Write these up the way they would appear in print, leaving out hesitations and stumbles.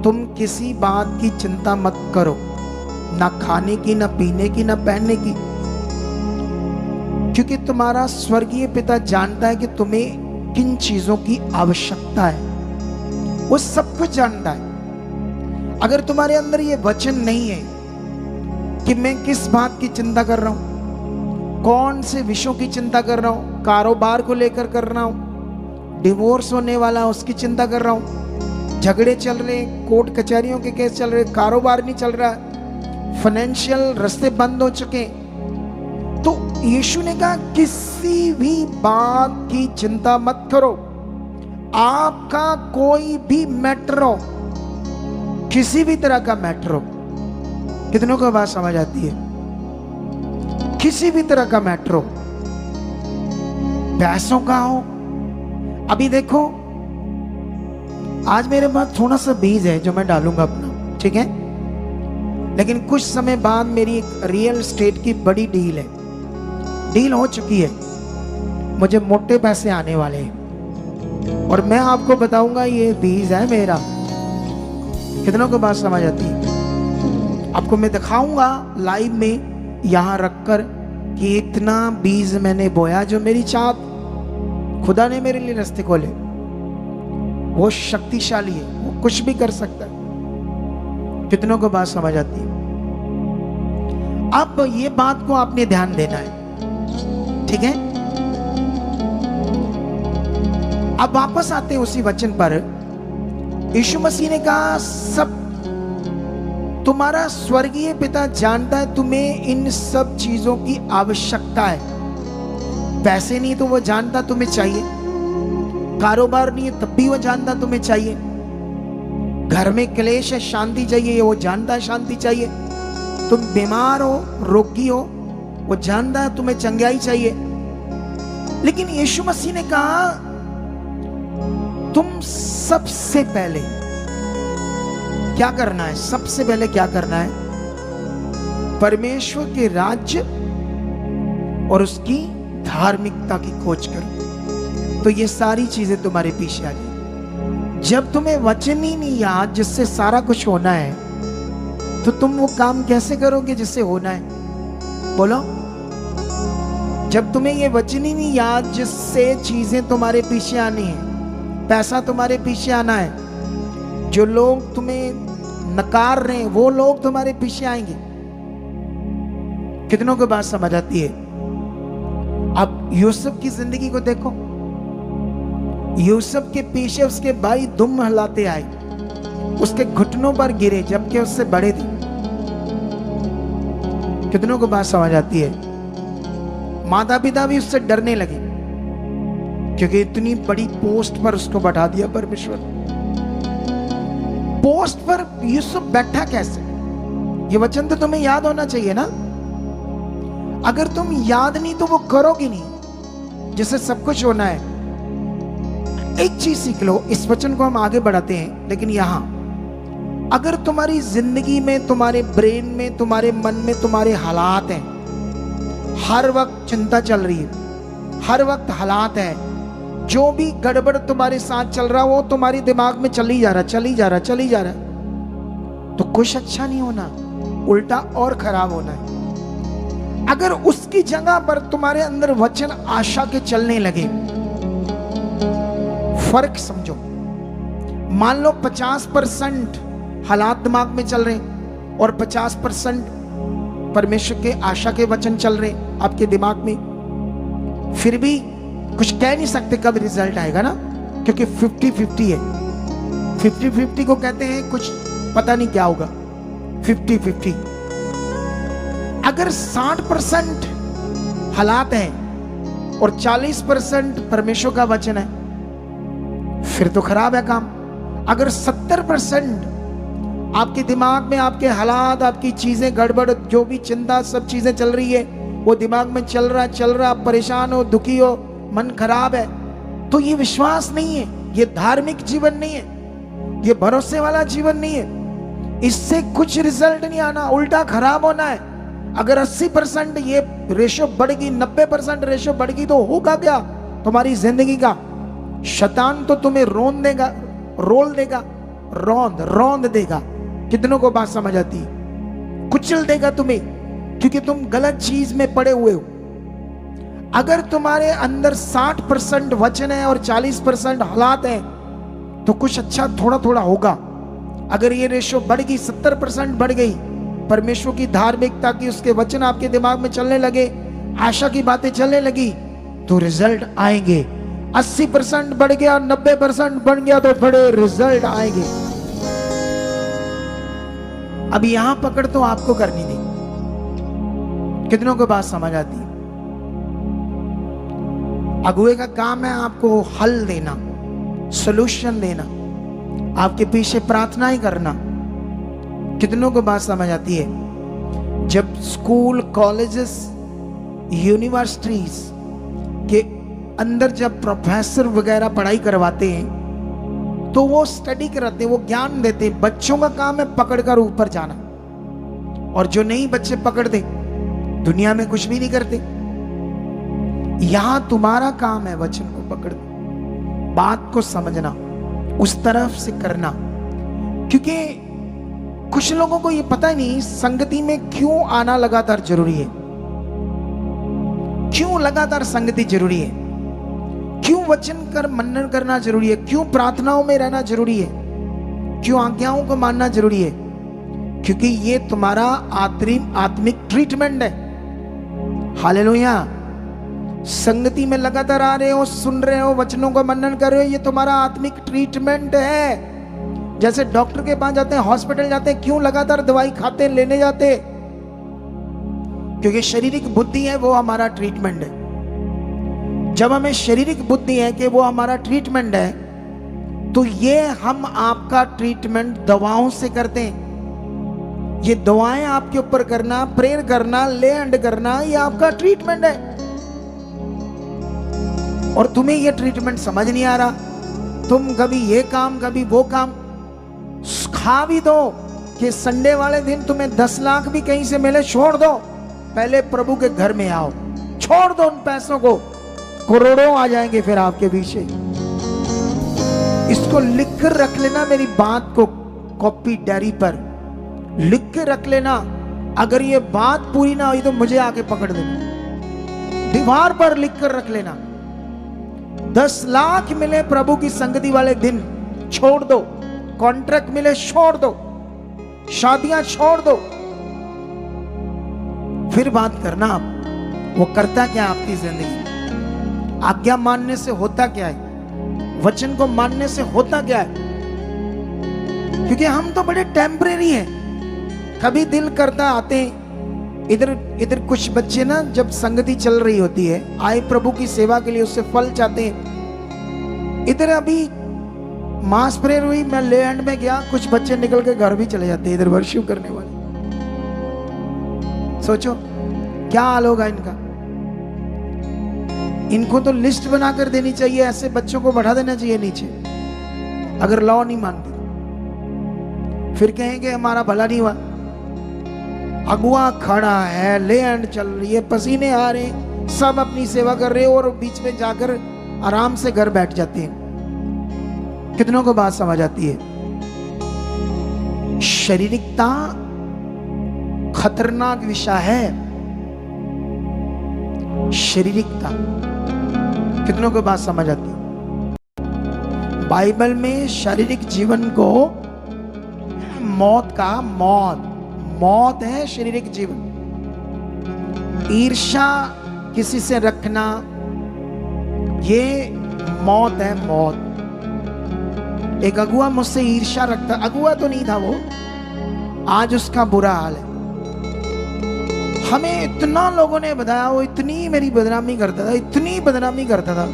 तुम किसी बात की चिंता मत करो, ना खाने की, ना पीने की, ना पहनने की, क्योंकि तुम्हारा स्वर्गीय पिता जानता है कि तुम्हें किन चीजों की आवश्यकता है। वो सब कुछ जानता है। अगर तुम्हारे अंदर ये वचन नहीं है कि मैं किस बात की चिंता कर रहा हूं, कौन से विषयों की चिंता कर रहा हूं, कारोबार को लेकर कर रहा हूं, डिवोर्स होने वाला उसकी चिंता कर रहा हूं, झगड़े चल रहे, कोर्ट कचहरियों के केस चल रहे, कारोबार नहीं चल रहा, फाइनेंशियल रास्ते बंद हो चुके, तो यीशु ने कहा किसी भी बात की चिंता मत करो। आपका कोई भी मैटर हो, किसी भी तरह का मैटर हो, कितनों को बात समझ आती है? किसी भी तरह का मैटर हो, पैसों का हो। अभी देखो, आज मेरे पास थोड़ा सा बीज है जो मैं डालूंगा अपना, ठीक है, लेकिन कुछ समय बाद मेरी एक रियल एस्टेट की बड़ी डील है, डील हो चुकी है, मुझे मोटे पैसे आने वाले हैं और मैं आपको बताऊंगा ये बीज है मेरा। कितनों को बात समझ आती है? आपको मैं दिखाऊंगा लाइव में यहां रखकर कि इतना बीज मैंने बोया, जो मेरी चाहत, खुदा ने मेरे लिए रास्ते खोले। वो शक्तिशाली है, वो कुछ भी कर सकता है। कितनों को बात समझ आती है? अब ये बात को आपने ध्यान देना है, ठीक है? अब वापस आते हैं उसी वचन पर। यीशु मसीह ने कहा सब तुम्हारा स्वर्गीय पिता जानता है तुम्हें इन सब चीजों की आवश्यकता है। पैसे नहीं तो वो जानता तुम्हें चाहिए, कारोबार नहीं है तब भी वो जानता तुम्हें चाहिए, घर में क्लेश है शांति चाहिए वो जानता है शांति चाहिए, तुम बीमार हो रोगी हो वो जानता है तुम्हें चंगाई चाहिए। लेकिन यीशु मसीह ने कहा तुम सबसे पहले क्या करना है? सबसे पहले क्या करना है? परमेश्वर के राज्य और उसकी धार्मिकता की खोज करो, तो ये सारी चीजें तुम्हारे पीछे आ जाएंगी। जब तुम्हें वचन ही नहीं याद जिससे सारा कुछ होना है, तो तुम वो काम कैसे करोगे जिससे होना है? बोलो। जब तुम्हें ये वचन ही नहीं याद जिससे चीजें तुम्हारे पीछे आनी है, पैसा तुम्हारे पीछे आना है, जो लोग तुम्हें नकार रहे हैं वो लोग तुम्हारे पीछे आएंगे। कितनों को बात समझ आती है? अब यूसुफ की जिंदगी को देखो, यूसुफ के पीछे उसके भाई दुम हिलाते आए, उसके घुटनों पर गिरे जबकि उससे बड़े थे। कितनों को बात समझ आती है? माता पिता भी उससे डरने लगे क्योंकि इतनी बड़ी पोस्ट पर उसको बैठा दिया परमेश्वर। पोस्ट पर यूसुफ बैठा कैसे? ये वचन तो तुम्हें याद होना चाहिए ना। अगर तुम याद नहीं तो वो करोगे नहीं जिससे सब कुछ होना है। एक चीज सीख लो, इस वचन को हम आगे बढ़ाते हैं, लेकिन यहां अगर तुम्हारी जिंदगी में, तुम्हारे ब्रेन में, तुम्हारे मन में तुम्हारे हालात हैं, हर वक्त चिंता चल रही है, हर वक्त हालात है, जो भी गड़बड़ तुम्हारे साथ चल रहा वो तुम्हारे दिमाग में चली जा रहा, तो कुछ अच्छा नहीं होना, उल्टा और खराब होना है। अगर उसकी जगह पर तुम्हारे अंदर वचन आशा के चलने लगे, फर्क समझो। मान लो 50% हालात दिमाग में चल रहे और 50% परमेश्वर के आशा के वचन चल रहे आपके दिमाग में, फिर भी कुछ कह नहीं सकते कब रिजल्ट आएगा ना, क्योंकि 50-50 है। 50-50 को कहते हैं कुछ पता नहीं क्या होगा। 50-50 अगर 60% हालात है और 40% परमेश्वर का वचन है, फिर तो खराब है काम। अगर 70% आपके दिमाग में आपके हालात, आपकी चीजें गड़बड़, जो भी चिंता, सब चीजें चल रही है वो दिमाग में चल रहा, आप परेशान हो, दुखी हो, मन खराब है, तो ये विश्वास नहीं है, ये धार्मिक जीवन नहीं है, ये भरोसे वाला जीवन नहीं है। इससे कुछ रिजल्ट नहीं आना, उल्टा खराब होना है। अगर 80% ये रेशो बढ़ गई, 90% रेशो बढ़ गई, तो होगा क्या तुम्हारी जिंदगी का? शैतान तो तुम्हें रोल देगा, रौंद रौंद देगा। कितनों को बात समझ आती है? कुचल देगा तुम्हें, क्योंकि तुम गलत चीज में पड़े हुए हो। अगर तुम्हारे अंदर 60% वचन है और 40% हालात है तो कुछ अच्छा थोड़ा थोड़ा होगा। अगर ये रेशो बढ़ गई, 70% बढ़ गई, परमेश्वर की धार्मिकता की, उसके वचन आपके दिमाग में चलने लगे, आशा की बातें चलने लगी, तो रिजल्ट आएंगे। 80% बढ़ गया, 90% बढ़ गया तो बड़े रिजल्ट आएंगे। अब यहां पकड़ तो आपको करनी थी। कितनों को बात समझ आती है? अगुए का काम है आपको हल देना, सॉल्यूशन देना, आपके पीछे प्रार्थना ही करना। कितनों को बात समझ आती है? जब स्कूल, कॉलेजेस, यूनिवर्सिटीज के अंदर जब प्रोफेसर वगैरह पढ़ाई करवाते हैं तो वो स्टडी कराते हैं, वो ज्ञान देते हैं। बच्चों का काम है पकड़कर ऊपर जाना, और जो नहीं बच्चे पकड़ते दुनिया में कुछ भी नहीं करते। यहां तुम्हारा काम है वचन को पकड़ना, बात को समझना, उस तरफ से करना। क्योंकि कुछ लोगों को ये पता ही नहीं संगति में क्यों आना लगातार जरूरी है, क्यों लगातार संगति जरूरी है, क्यों वचन कर मनन करना जरूरी है, क्यों प्रार्थनाओं में रहना जरूरी है, क्यों आज्ञाओं को मानना जरूरी है। क्योंकि ये तुम्हारा आत्मिक ट्रीटमेंट है। हालेलुया। संगति में लगातार आ रहे हो, सुन रहे हो, वचनों को मनन कर रहे हो, ये तुम्हारा आत्मिक ट्रीटमेंट है। जैसे डॉक्टर के पास जाते हैं, हॉस्पिटल जाते हैं, क्यों लगातार दवाई खाते लेने जाते? क्योंकि शारीरिक बुद्धि है वो हमारा ट्रीटमेंट है। जब हमें शारीरिक बुद्धि है कि वो हमारा ट्रीटमेंट है, तो ये हम आपका ट्रीटमेंट दवाओं से करते हैं। ये दवाएं आपके ऊपर करना, प्रेयर करना, ले हैंड करना, ये आपका ट्रीटमेंट है। और तुम्हें ये ट्रीटमेंट समझ नहीं आ रहा, तुम कभी ये काम कभी वो काम। खा भी दो कि संडे वाले दिन तुम्हें 10 लाख भी कहीं से मिले, छोड़ दो, पहले प्रभु के घर में आओ, छोड़ दो उन पैसों को, करोड़ों आ जाएंगे फिर आपके पीछे। इसको लिख कर रख लेना, मेरी बात को कॉपी डायरी पर लिख के रख लेना। अगर ये बात पूरी ना हुई तो मुझे आके पकड़ देना, दीवार पर लिख कर रख लेना। 10 लाख मिले प्रभु की संगति वाले दिन, छोड़ दो। कॉन्ट्रैक्ट मिले, छोड़ दो। शादियां छोड़ दो। फिर बात करना आप, वो करता क्या आपकी जिंदगी? आज्ञा मानने से होता क्या है? वचन को मानने से होता क्या है? क्योंकि हम तो बड़े टेम्परेरी हैं। कभी दिल करता आते इधर कुछ बच्चे ना, जब संगति चल रही होती है, आए प्रभु की सेवा के लिए, उससे फल चाहते हैं। इधर अभी मास प्रेयर हुई, मैं ले एंड में गया, कुछ बच्चे निकल के घर भी चले जाते हैं, इधर वर्शिप करने वाले। सोचो क्या हाल होगा इनका। इनको तो लिस्ट बनाकर देनी चाहिए, ऐसे बच्चों को बढ़ा देना चाहिए नीचे, अगर लॉ नहीं मानते। फिर कहेंगे हमारा भला नहीं हुआ। अगुआ खड़ा है, ले एंड चल रही है, पसीने आ रहे, सब अपनी सेवा कर रहे हो, और बीच में जाकर आराम से घर बैठ जाते हैं। कितनों को बात समझ आती है? शारीरिकता खतरनाक विषय है। शारीरिकता, कितनों को बात समझ आती है? बाइबल में शारीरिक जीवन को मौत का मौत है शारीरिक जीवन। ईर्ष्या किसी से रखना, ये मौत है, मौत। एक अगुआ मुझसे ईर्ष्या रखता, अगुआ तो नहीं था वो, आज उसका बुरा हाल है। हमें इतना लोगों ने बताया, वो इतनी मेरी बदनामी करता था, इतनी बदनामी करता था।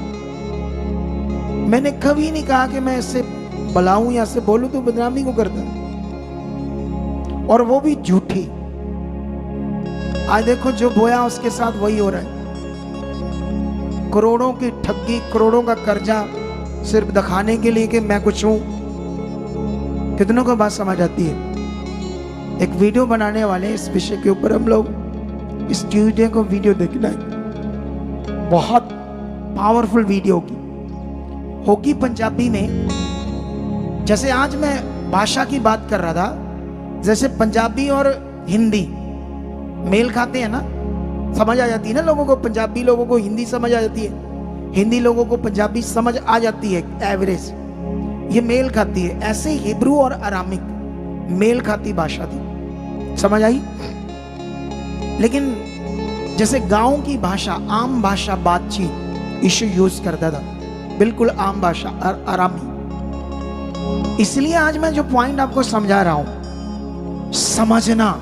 मैंने कभी नहीं कहा कि मैं इससे बुलाऊं या से बोलूं, तो बदनामी को करता, और वो भी झूठी। आज देखो जो बोया उसके साथ वही हो रहा है। करोड़ों की ठगी, करोड़ों का कर्जा, सिर्फ दिखाने के लिए कि मैं कुछ हूं। कितनों को बात समझ आती है? एक वीडियो बनाने वाले इस विषय के ऊपर, हम लोग इस ट्यूसडे को वीडियो देखना है, बहुत पावरफुल वीडियो होगी पंजाबी में। जैसे आज मैं भाषा की बात कर रहा था। जैसे पंजाबी और हिंदी मेल खाते हैं ना, समझ आ जाती है ना लोगों को, पंजाबी लोगों को हिंदी समझ आ जाती है, हिंदी लोगों को पंजाबी समझ आ जाती है, एवरेज ये मेल खाती है। ऐसे हिब्रू और अरामिक मेल खाती भाषा थी, समझ आई। लेकिन जैसे गांव की भाषा, आम भाषा, बातचीत यीशु यूज करता था, बिल्कुल आम भाषा, आरामी। इसलिए आज मैं जो पॉइंट आपको समझा रहा हूं, समझना